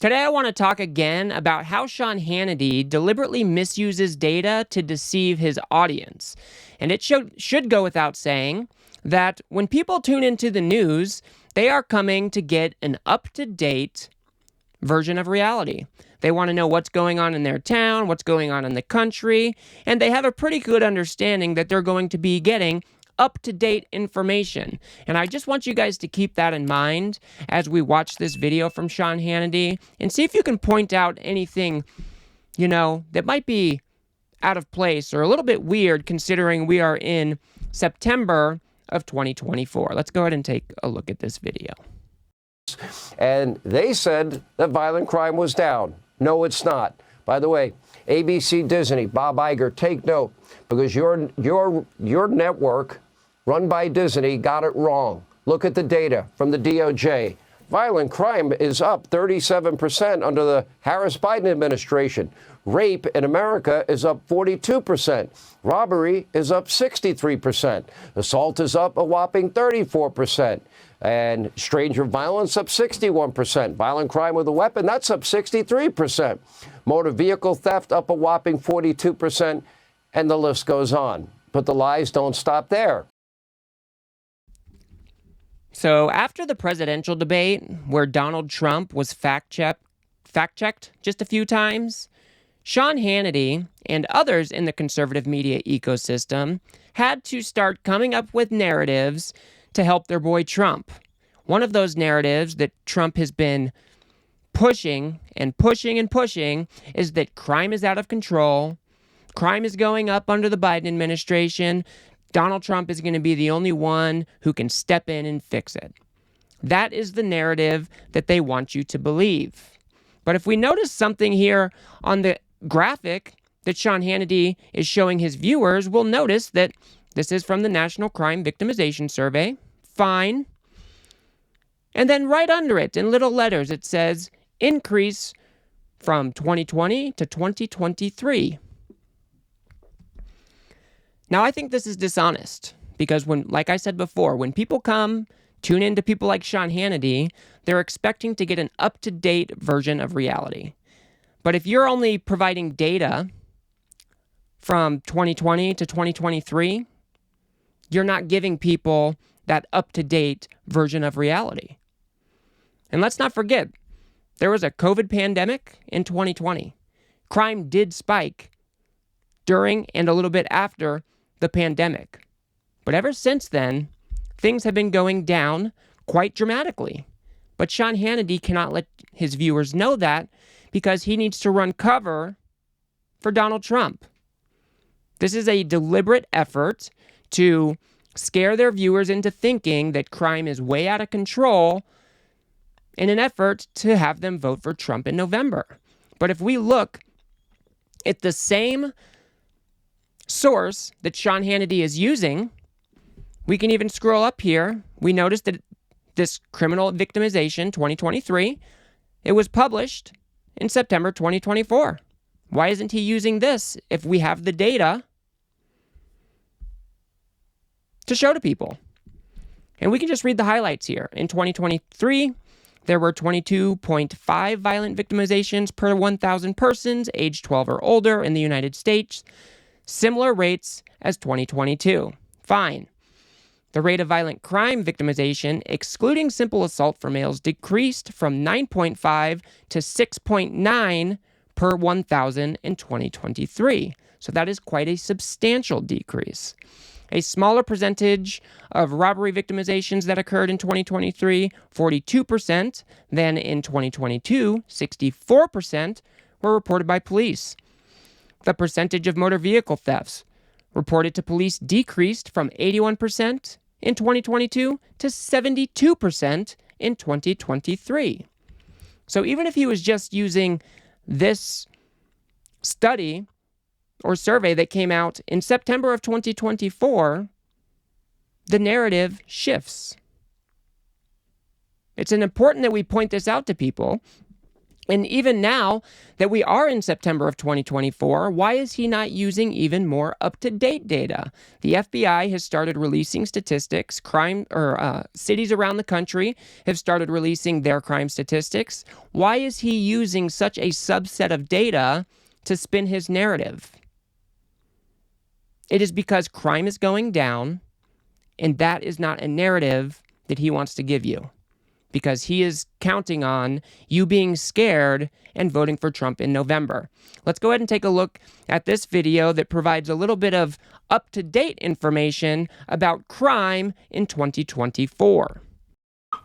Today I want to talk again about how Sean Hannity deliberately misuses data to deceive his audience. And it should go without saying that when people tune into the news, they are coming to get an up-to-date version of reality. They want to know what's going on in their town, what's going on in the country, and they have a pretty good understanding that they're going to be getting up-to-date information. And I just want you guys to keep that in mind as we watch this video from Sean Hannity and see if you can point out anything, that might be out of place or a little bit weird considering we are in September of 2024. Let's go ahead and take a look at this video. And they said that violent crime was down. No, it's not. By the way, ABC, Disney, Bob Iger, take note, because your network, run by Disney, got it wrong. Look at the data from the DOJ. Violent crime is up 37% under the Harris-Biden administration. Rape in America is up 42%. Robbery is up 63%. Assault is up a whopping 34%. And stranger violence up 61%. Violent crime with a weapon, that's up 63%. Motor vehicle theft up a whopping 42%. And the list goes on. But the lies don't stop there. So after the presidential debate, where Donald Trump was fact-checked just a few times, Sean Hannity and others in the conservative media ecosystem had to start coming up with narratives to help their boy Trump. One of those narratives that Trump has been pushing and pushing and pushing is that crime is out of control, crime is going up under the Biden administration, Donald Trump is going to be the only one who can step in and fix it. That is the narrative that they want you to believe. But if we notice something here on the graphic that Sean Hannity is showing his viewers, we'll notice that this is from the National Crime Victimization Survey. Fine. And then right under it, in little letters, it says, increase from 2020 to 2023. Now, I think this is dishonest because like I said before, when people tune in to people like Sean Hannity, they're expecting to get an up-to-date version of reality. But if you're only providing data from 2020 to 2023, you're not giving people that up-to-date version of reality. And let's not forget, there was a COVID pandemic in 2020. Crime did spike during and a little bit after the pandemic. But ever since then, things have been going down quite dramatically. But Sean Hannity cannot let his viewers know that because he needs to run cover for Donald Trump. This is a deliberate effort to scare their viewers into thinking that crime is way out of control in an effort to have them vote for Trump in November. But if we look at the same source that Sean Hannity is using, we can even scroll up here. We notice that this Criminal Victimization 2023, it was published in September 2024. Why isn't he using this if we have the data to show to people? And we can just read the highlights here. In 2023, there were 22.5 violent victimizations per 1,000 persons aged 12 or older in the United States. Similar rates as 2022. Fine. The rate of violent crime victimization, excluding simple assault for males, decreased from 9.5 to 6.9 per 1,000 in 2023. So that is quite a substantial decrease. A smaller percentage of robbery victimizations that occurred in 2023, 42%, than in 2022, 64%, were reported by police. The percentage of motor vehicle thefts reported to police decreased from 81% in 2022 to 72% in 2023. So even if he was just using this study or survey that came out in September of 2024, the narrative shifts. It's important that we point this out to people. And even now that we are in September of 2024, why is he not using even more up-to-date data? The FBI has started releasing statistics. Cities around the country have started releasing their crime statistics. Why is he using such a subset of data to spin his narrative? It is because crime is going down, and that is not a narrative that he wants to give you, because he is counting on you being scared and voting for Trump in November. Let's go ahead and take a look at this video that provides a little bit of up-to-date information about crime in 2024.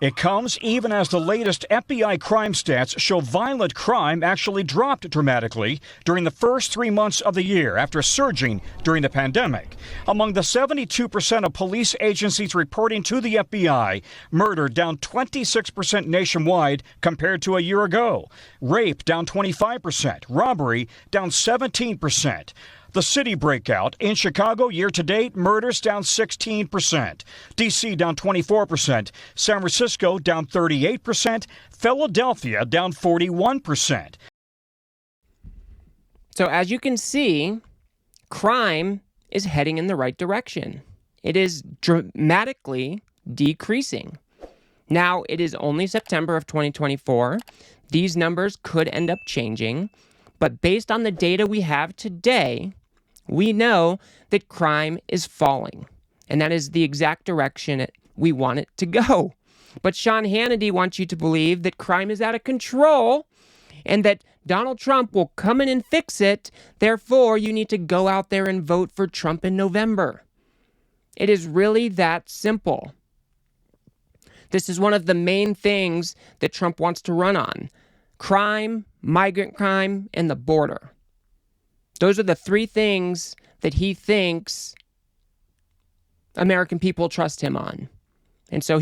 It comes even as the latest FBI crime stats show violent crime actually dropped dramatically during the first 3 months of the year after surging during the pandemic. Among the 72% of police agencies reporting to the FBI, murder down 26% nationwide compared to a year ago. Rape down 25%, robbery down 17%. The city breakout in Chicago year-to-date, murders down 16%. D.C. down 24%. San Francisco down 38%. Philadelphia down 41%. So as you can see, crime is heading in the right direction. It is dramatically decreasing. Now, it is only September of 2024. These numbers could end up changing. But based on the data we have today, we know that crime is falling. And that is the exact direction we want it to go. But Sean Hannity wants you to believe that crime is out of control and that Donald Trump will come in and fix it. Therefore, you need to go out there and vote for Trump in November. It is really that simple. This is one of the main things that Trump wants to run on: crime, migrant crime, and the border. Those are the three things that he thinks American people trust him on. And so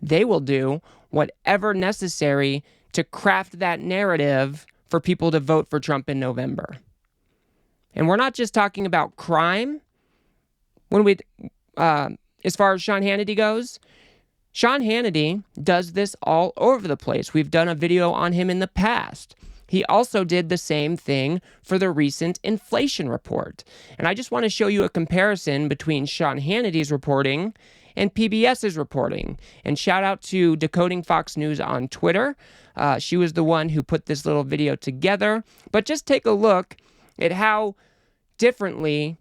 they will do whatever necessary to craft that narrative for people to vote for Trump in November. And we're not just talking about crime. As far as Sean Hannity goes, Sean Hannity does this all over the place. We've done a video on him in the past. He also did the same thing for the recent inflation report. And I just want to show you a comparison between Sean Hannity's reporting and PBS's reporting. And shout out to Decoding Fox News on Twitter. She was the one who put this little video together. But just take a look at how differently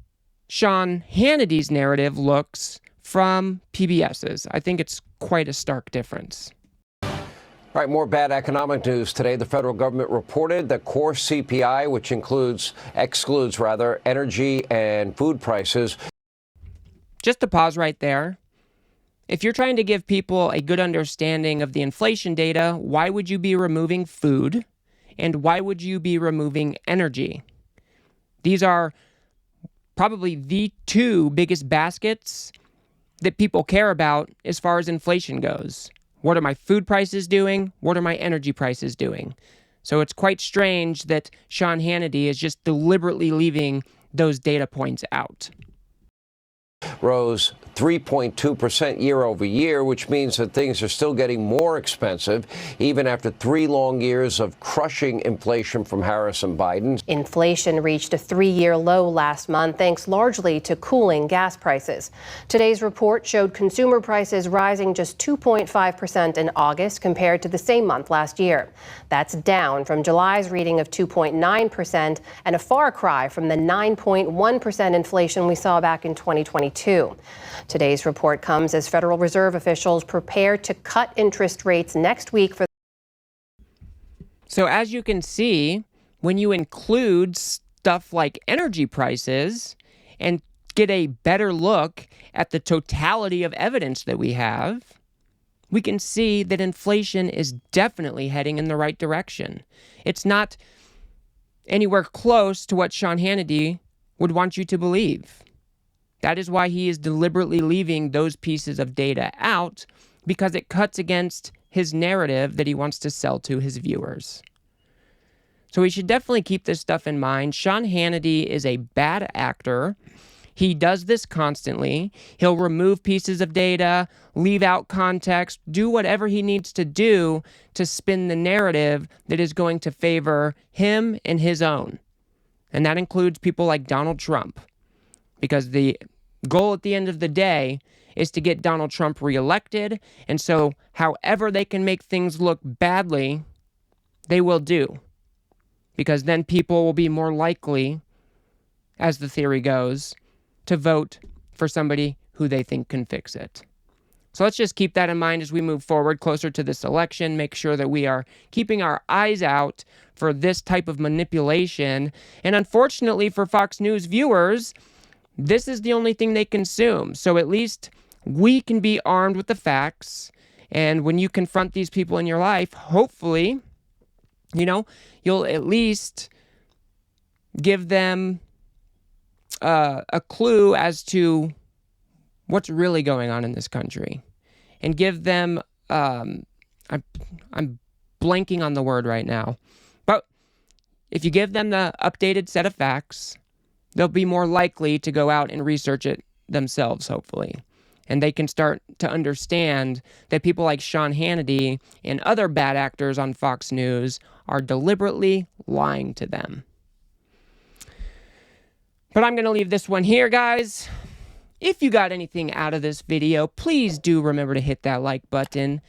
Sean Hannity's narrative looks from PBS's. I think it's quite a stark difference. All right, more bad economic news today. The federal government reported that core CPI, which excludes energy and food prices. Just to pause right there. If you're trying to give people a good understanding of the inflation data, why would you be removing food? And why would you be removing energy? These are probably the two biggest baskets that people care about as far as inflation goes. What are my food prices doing? What are my energy prices doing? So it's quite strange that Sean Hannity is just deliberately leaving those data points out. Rose 3.2% year over year, which means that things are still getting more expensive, even after 3 long years of crushing inflation from Harris and Biden. Inflation reached a 3-year low last month, thanks largely to cooling gas prices. Today's report showed consumer prices rising just 2.5% in August compared to the same month last year. That's down from July's reading of 2.9% and a far cry from the 9.1% inflation we saw back in 2022. Today's report comes as Federal Reserve officials prepare to cut interest rates next week. So as you can see, when you include stuff like energy prices and get a better look at the totality of evidence that we have, we can see that inflation is definitely heading in the right direction. It's not anywhere close to what Sean Hannity would want you to believe. That is why he is deliberately leaving those pieces of data out, because it cuts against his narrative that he wants to sell to his viewers. So we should definitely keep this stuff in mind. Sean Hannity is a bad actor. He does this constantly. He'll remove pieces of data, leave out context, do whatever he needs to do to spin the narrative that is going to favor him and his own. And that includes people like Donald Trump, because the goal at the end of the day is to get Donald Trump reelected. And so however they can make things look badly, they will do, because then people will be more likely, as the theory goes, to vote for somebody who they think can fix it. So let's just keep that in mind as we move forward closer to this election. Make sure that we are keeping our eyes out for this type of manipulation. And unfortunately for Fox News viewers, this is the only thing they consume. So at least we can be armed with the facts. And when you confront these people in your life, hopefully, you'll at least give them a clue as to what's really going on in this country, and give them I'm blanking on the word right now, but if you give them the updated set of facts, they'll be more likely to go out and research it themselves, hopefully, and they can start to understand that people like Sean Hannity and other bad actors on Fox News are deliberately lying to them. But I'm going to leave this one here, guys. If you got anything out of this video, please do remember to hit that like button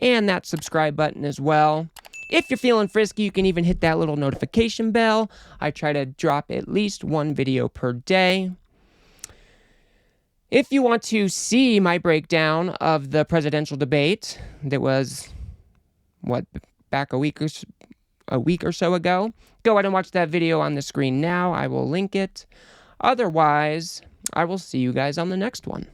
and that subscribe button as well. If you're feeling frisky, you can even hit that little notification bell. I try to drop at least one video per day. If you want to see my breakdown of the presidential debate that was, back a week or so ago, go ahead and watch that video on the screen now. I will link it. Otherwise, I will see you guys on the next one.